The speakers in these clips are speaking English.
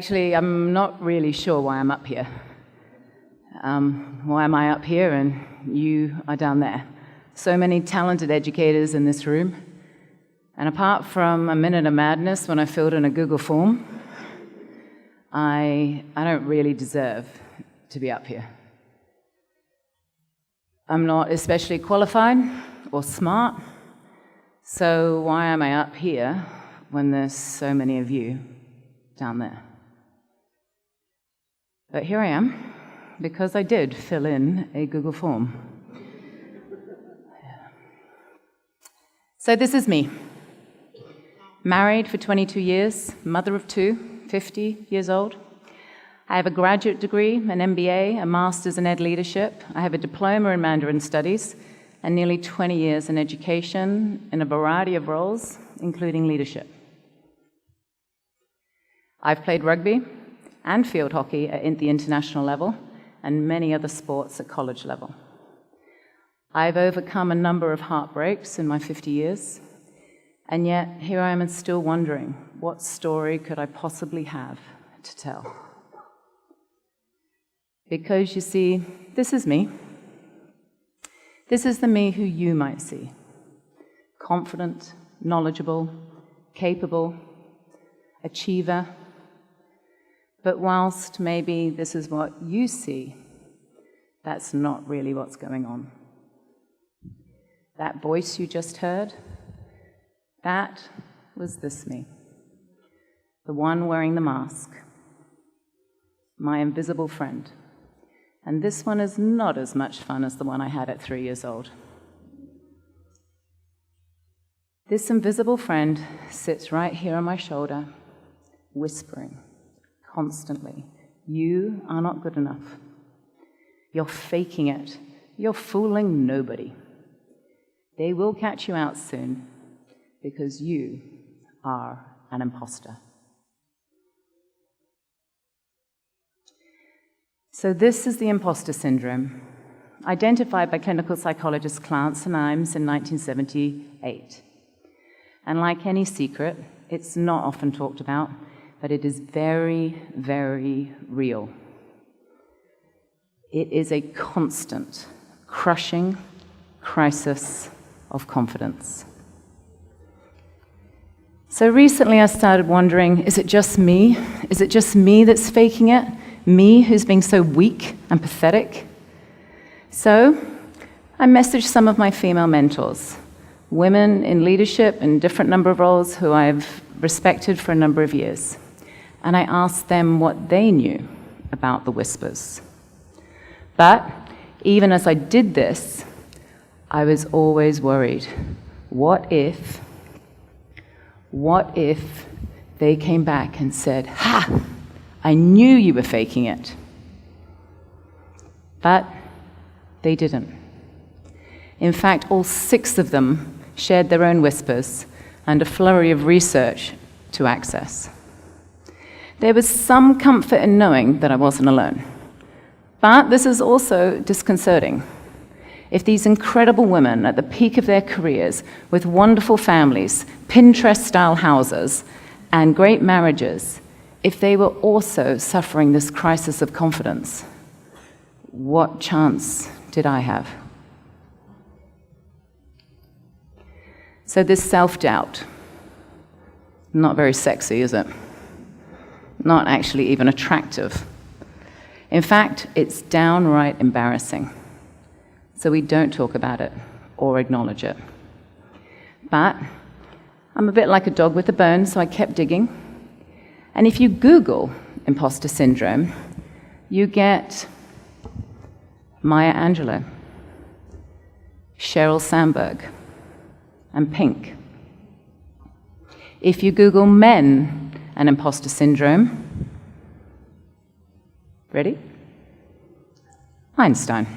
Actually, I'm not really sure why I'm up here. Why am I up here and you are down there? So many talented educators in this room. And apart from a minute of madness when I filled in a Google form, I don't really deserve to be up here. I'm not especially qualified or smart, so why am I up here when there's so many of you down there? But here I am, because I did fill in a Google form. So this is me. Married for 22 years, mother of two, 50 years old. I have a graduate degree, an MBA, a master's in ed leadership. I have a diploma in Mandarin studies and nearly 20 years in education in a variety of roles, including leadership. I've played rugby and field hockey at the international level and many other sports at college level. I've overcome a number of heartbreaks in my 50 years, and yet here I am still wondering, what story could I possibly have to tell? Because you see, this is me. This is the me who you might see. Confident, knowledgeable, capable, achiever. But whilst maybe this is what you see, that's not really what's going on. That voice you just heard, that was this me. The one wearing the mask. My invisible friend. And this one is not as much fun as the one I had at 3 years old. This invisible friend sits right here on my shoulder, whispering constantly, "You are not good enough. You're faking it. You're fooling nobody. They will catch you out soon because you are an imposter." So this is the imposter syndrome, identified by clinical psychologist Clarence and Imes in 1978. And like any secret, it's not often talked about, but it is very, very real. It is a constant, crushing crisis of confidence. So recently I started wondering, is it just me? Is it just me that's faking it? Me who's being so weak and pathetic? So I messaged some of my female mentors, women in leadership in different number of roles who I've respected for a number of years. And I asked them what they knew about the whispers. But even as I did this, I was always worried. What if they came back and said, "Ha! I knew you were faking it." But they didn't. In fact, all 6 of them shared their own whispers and a flurry of research to access. There was some comfort in knowing that I wasn't alone. But this is also disconcerting. If these incredible women at the peak of their careers, with wonderful families, Pinterest-style houses, and great marriages, if they were also suffering this crisis of confidence, what chance did I have? So this self-doubt, not very sexy, is it? Not actually even attractive. In fact, it's downright embarrassing. So we don't talk about it or acknowledge it. But I'm a bit like a dog with a bone, so I kept digging. And if you Google imposter syndrome, you get Maya Angelou, Sheryl Sandberg, and Pink. If you Google men and imposter syndrome, ready? Einstein.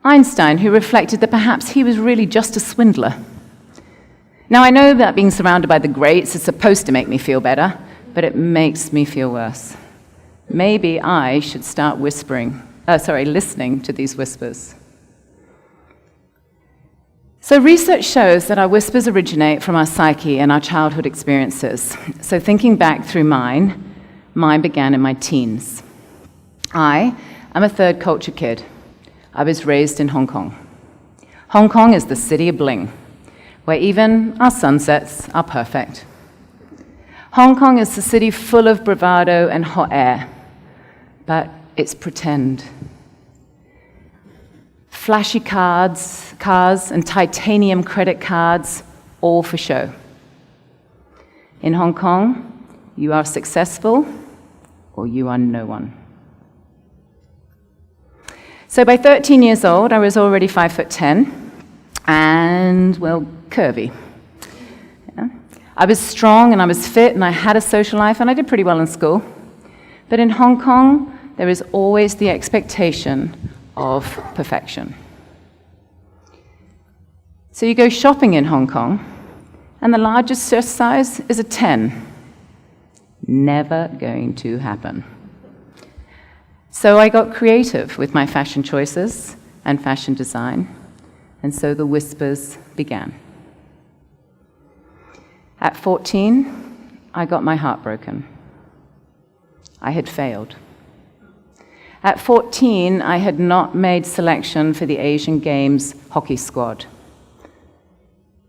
Einstein, who reflected that perhaps he was really just a swindler. Now, I know that being surrounded by the greats is supposed to make me feel better, but it makes me feel worse. Maybe I should start listening to these whispers. So research shows that our whispers originate from our psyche and our childhood experiences. So thinking back through mine began in my teens. I am a third culture kid. I was raised in Hong Kong. Hong Kong is the city of bling, where even our sunsets are perfect. Hong Kong is a city full of bravado and hot air, but it's pretend. Flashy cars and titanium credit cards, all for show. In Hong Kong, you are successful or you are no one. So by 13 years old, I was already 5'10", and, well, curvy. Yeah. I was strong and I was fit and I had a social life and I did pretty well in school. But in Hong Kong, there is always the expectation of perfection. So you go shopping in Hong Kong, and the largest dress size is a 10. Never going to happen. So I got creative with my fashion choices and fashion design, and so the whispers began. At 14, I got my heart broken. I had failed. At 14, I had not made selection for the Asian Games hockey squad.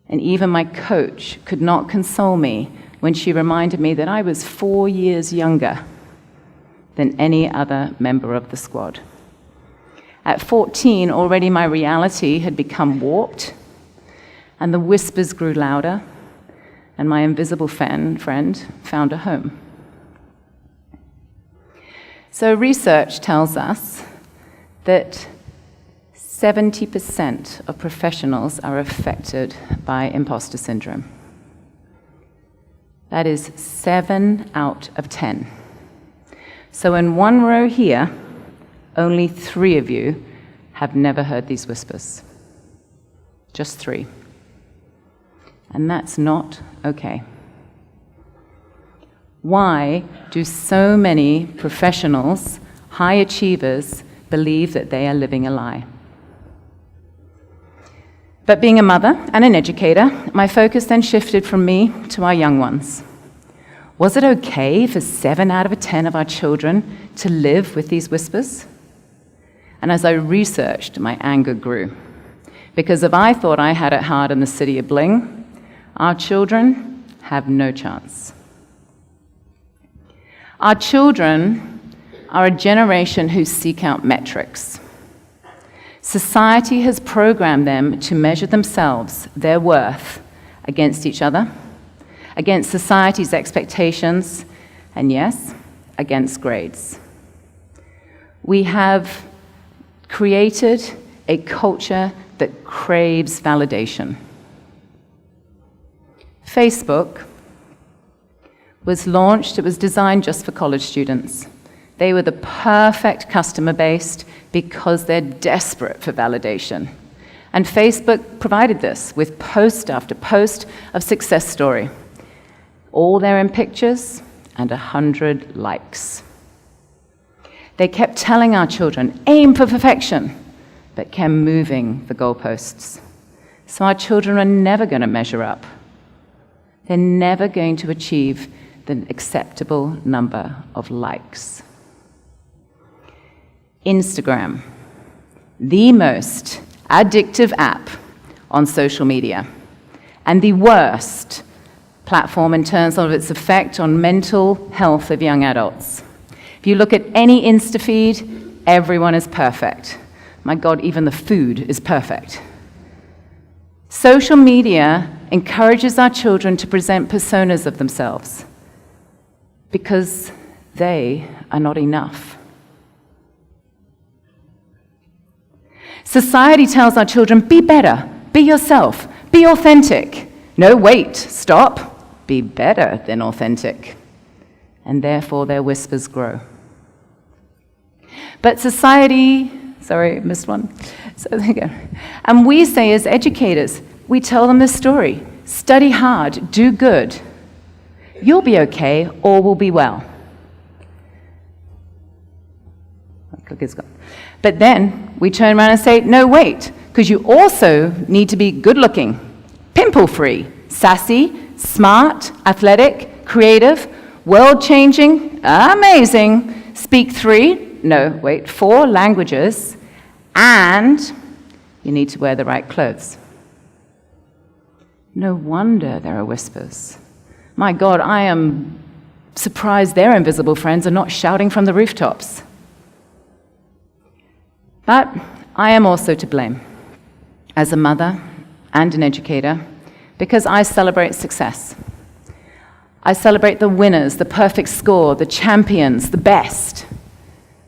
And even my coach could not console me when she reminded me that I was 4 years younger than any other member of the squad. At 14, already my reality had become warped, and the whispers grew louder, and my invisible friend found a home. So research tells us that 70% of professionals are affected by imposter syndrome. That is 7 out of 10. So in one row here, only 3 of you have never heard these whispers. Just 3. And that's not okay. Why do so many professionals, high achievers, believe that they are living a lie? But being a mother and an educator, my focus then shifted from me to our young ones. Was it okay for 7 out of 10 of our children to live with these whispers? And as I researched, my anger grew. Because if I thought I had it hard in the city of bling, our children have no chance. Our children are a generation who seek out metrics. Society has programmed them to measure themselves, their worth, against each other, against society's expectations, and yes, against grades. We have created a culture that craves validation. Facebook was launched, it was designed just for college students. They were the perfect customer base because they're desperate for validation. And Facebook provided this with post after post of success story. All their in pictures and 100 likes. They kept telling our children, aim for perfection, but kept moving the goalposts. So our children are never going to measure up. They're never going to achieve the acceptable number of likes. Instagram, the most addictive app on social media, and the worst platform in terms of its effect on mental health of young adults. If you look at any Insta feed, everyone is perfect. My God, even the food is perfect. Social media encourages our children to present personas of themselves because they are not enough. Society tells our children, be better, be yourself, be authentic. No, wait, stop, be better than authentic. And therefore their whispers grow. But society, sorry, missed one. So there you go. And we say as educators, we tell them this story. Study hard, do good. You'll be okay, all will be well. But then we turn around and say, no, wait, because you also need to be good-looking, pimple-free, sassy, smart, athletic, creative, world-changing, amazing, speak 4 languages, and you need to wear the right clothes. No wonder there are whispers. My God, I am surprised their invisible friends are not shouting from the rooftops. But I am also to blame as a mother and an educator because I celebrate success. I celebrate the winners, the perfect score, the champions, the best.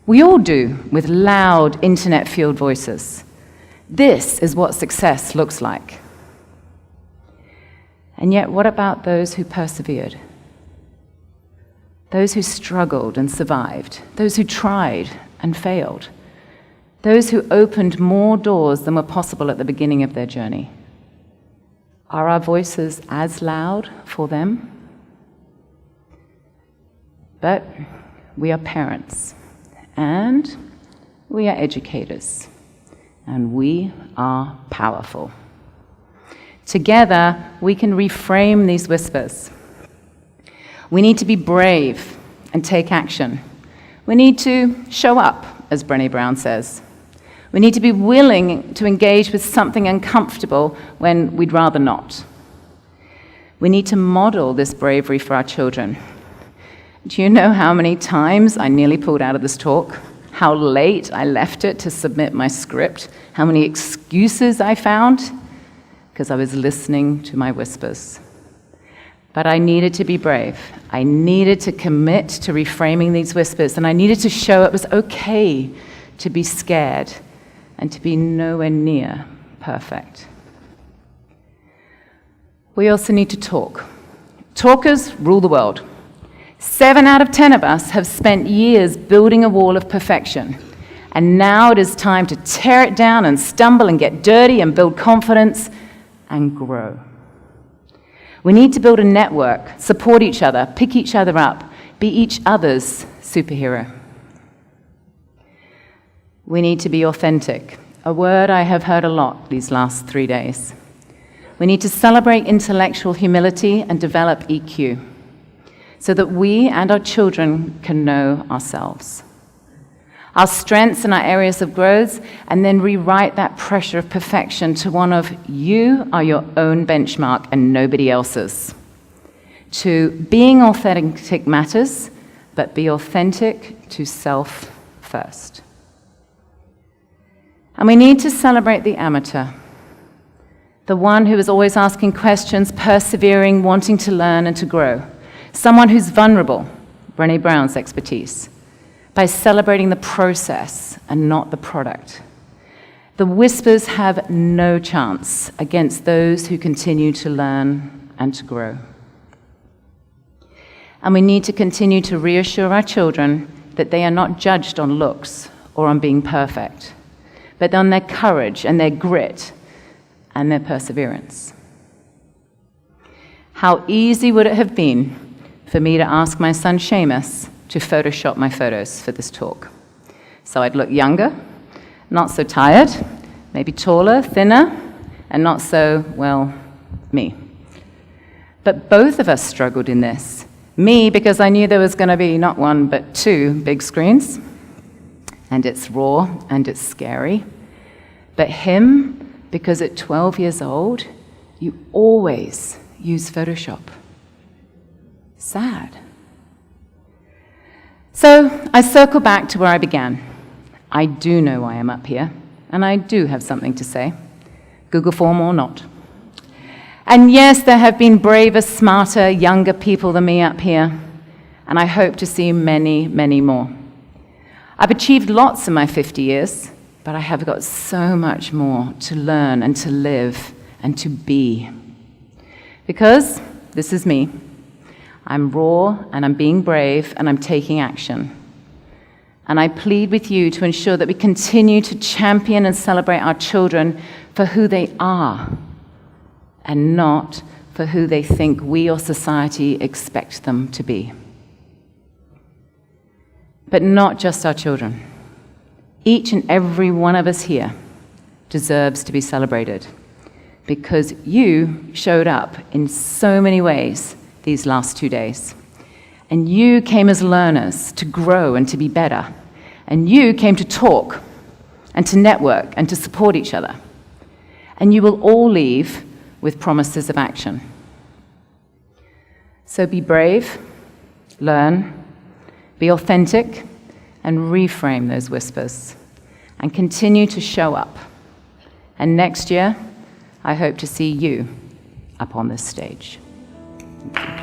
We all do with loud, internet-fueled voices. This is what success looks like. And yet, what about those who persevered? Those who struggled and survived? Those who tried and failed? Those who opened more doors than were possible at the beginning of their journey? Are our voices as loud for them? But we are parents, and we are educators, and we are powerful. Together, we can reframe these whispers. We need to be brave and take action. We need to show up, as Brené Brown says. We need to be willing to engage with something uncomfortable when we'd rather not. We need to model this bravery for our children. Do you know how many times I nearly pulled out of this talk? How late I left it to submit my script? How many excuses I found? Because I was listening to my whispers. But I needed to be brave. I needed to commit to reframing these whispers, and I needed to show it was okay to be scared and to be nowhere near perfect. We also need to talk. Talkers rule the world. 7 out of 10 of us have spent years building a wall of perfection, and now it is time to tear it down and stumble and get dirty and build confidence and grow. We need to build a network, support each other, pick each other up, be each other's superhero. We need to be authentic, a word I have heard a lot these last 3 days. We need to celebrate intellectual humility and develop EQ so that we and our children can know ourselves, our strengths and our areas of growth, and then rewrite that pressure of perfection to one of you are your own benchmark and nobody else's. To being authentic matters, but be authentic to self first. And we need to celebrate the amateur, the one who is always asking questions, persevering, wanting to learn and to grow. Someone who's vulnerable, Brené Brown's expertise, by celebrating the process and not the product. The whispers have no chance against those who continue to learn and to grow. And we need to continue to reassure our children that they are not judged on looks or on being perfect, but on their courage and their grit and their perseverance. How easy would it have been for me to ask my son Seamus to Photoshop my photos for this talk? So I'd look younger, not so tired, maybe taller, thinner, and not so, well, me. But both of us struggled in this. Me, because I knew there was going to be not 1, but 2 big screens, and it's raw and it's scary. But him, because at 12 years old, you always use Photoshop. Sad. So I circle back to where I began. I do know why I'm up here, and I do have something to say, Google form or not. And yes, there have been braver, smarter, younger people than me up here, and I hope to see many, many more. I've achieved lots in my 50 years, but I have got so much more to learn and to live and to be. Because this is me. I'm raw, and I'm being brave, and I'm taking action. And I plead with you to ensure that we continue to champion and celebrate our children for who they are, and not for who they think we or society expect them to be. But not just our children. Each and every one of us here, deserves to be celebrated because you showed up in so many ways these last 2 days. And you came as learners to grow and to be better. And you came to talk and to network and to support each other. And you will all leave with promises of action. So be brave, learn, be authentic, and reframe those whispers. And continue to show up. And next year, I hope to see you up on this stage. Thank you.